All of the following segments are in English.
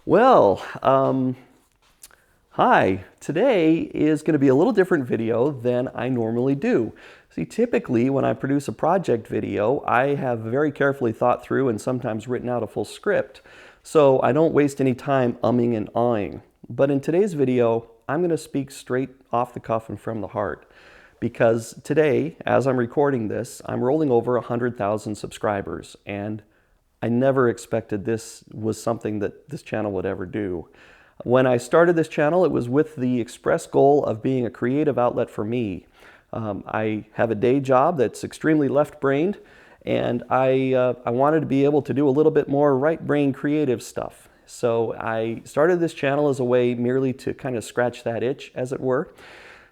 Well, hi. Today is going to be a little different video than I normally do. See, typically when I produce a project video, I have very carefully thought through and sometimes written out a full script, so I don't waste any time umming and ahhing. But in today's video, I'm going to speak straight off the cuff and from the heart. Because today, as I'm recording this, I'm rolling over 100,000 subscribers, and I never expected this was something that this channel would ever do. When I started this channel, it was with the express goal of being a creative outlet for me. I have a day job that's extremely left-brained, and I wanted to be able to do a little bit more right-brain creative stuff. So I started this channel as a way merely to kind of scratch that itch, as it were,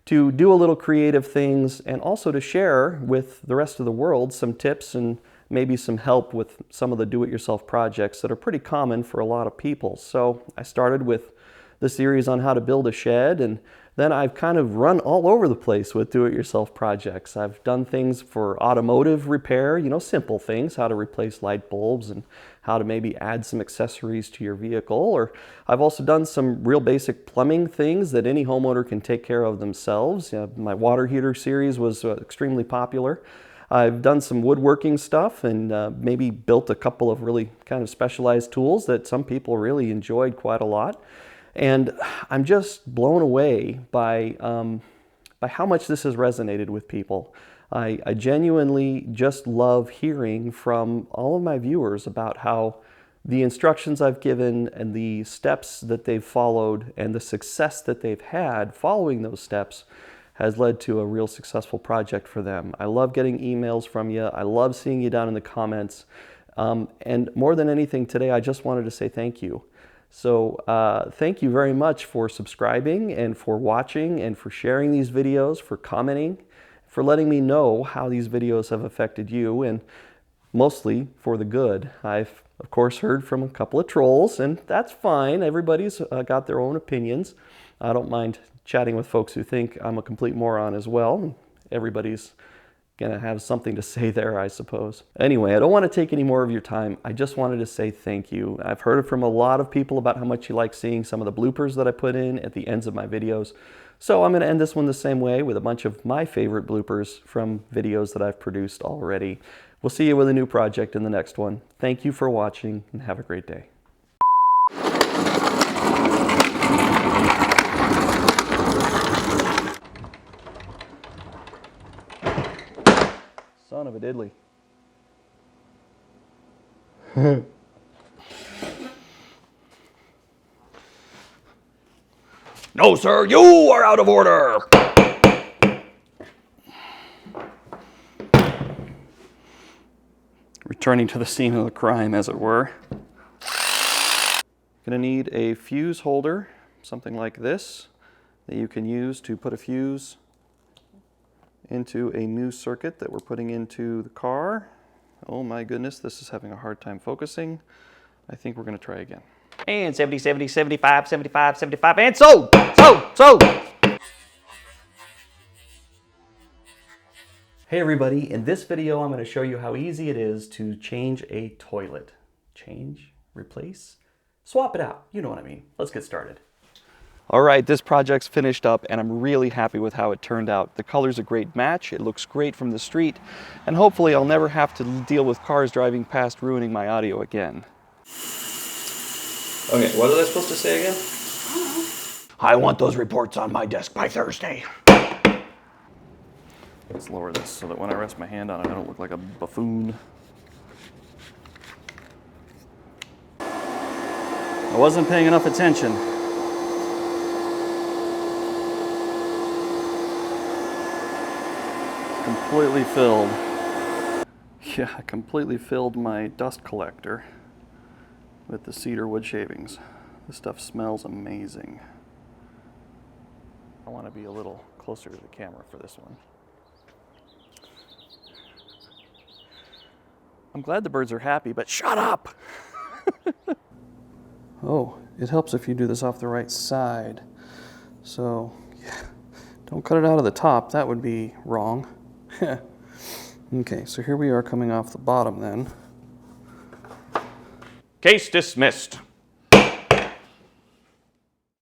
to do a little creative things, and also to share with the rest of the world some tips and maybe some help with some of the do-it-yourself projects that are pretty common for a lot of people. So I started with the series on how to build a shed, and then I've kind of run all over the place with do-it-yourself projects. I've done things for automotive repair, you know, simple things, how to replace light bulbs and how to maybe add some accessories to your vehicle. Or I've also done some real basic plumbing things that any homeowner can take care of themselves. My water heater series was extremely popular. I've done some woodworking stuff and maybe built a couple of really kind of specialized tools that some people really enjoyed quite a lot. And I'm just blown away by how much this has resonated with people. I genuinely just love hearing from all of my viewers about how the instructions I've given and the steps that they've followed and the success that they've had following those steps has led to a real successful project for them. I love getting emails from you. I love seeing you down in the comments. And more than anything today, I just wanted to say thank you. So thank you very much for subscribing and for watching and for sharing these videos, for commenting, for letting me know how these videos have affected you, and mostly for the good. I've, of course, heard from a couple of trolls, and that's fine. Everybody's got their own opinions. I don't mind chatting with folks who think I'm a complete moron as well. Everybody's gonna have something to say there, I suppose. Anyway, I don't want to take any more of your time. I just wanted to say thank you. I've heard from a lot of people about how much you like seeing some of the bloopers that I put in at the ends of my videos. So I'm gonna end this one the same way with a bunch of my favorite bloopers from videos that I've produced already. We'll see you with a new project in the next one. Thank you for watching and have a great day. Son of a diddly. No, sir, you are out of order. Returning to the scene of the crime, as it were. Gonna need a fuse holder, something like this, that you can use to put a fuse into a new circuit that we're putting into the car. Oh my goodness, this is having a hard time focusing. I think we're gonna try again. And 70, 70, 75, 75, 75, and sold! Sold! Hey everybody, in this video I'm gonna show you how easy it is to change a toilet. Change, replace, swap it out, you know what I mean. Let's get started. All right, this project's finished up and I'm really happy with how it turned out. The color's a great match, it looks great from the street, and hopefully I'll never have to deal with cars driving past ruining my audio again. Okay, what was I supposed to say again? I want those reports on my desk by Thursday. Let's lower this so that when I rest my hand on it, I don't look like a buffoon. I wasn't paying enough attention. Completely filled. Yeah, I completely filled my dust collector with the cedar wood shavings. This stuff smells amazing. I want to be a little closer to the camera for this one. I'm glad the birds are happy, but shut up! Oh, it helps if you do this off the right side. So, yeah, don't cut it out of the top, that would be wrong. Okay, so here we are coming off the bottom then. Case dismissed.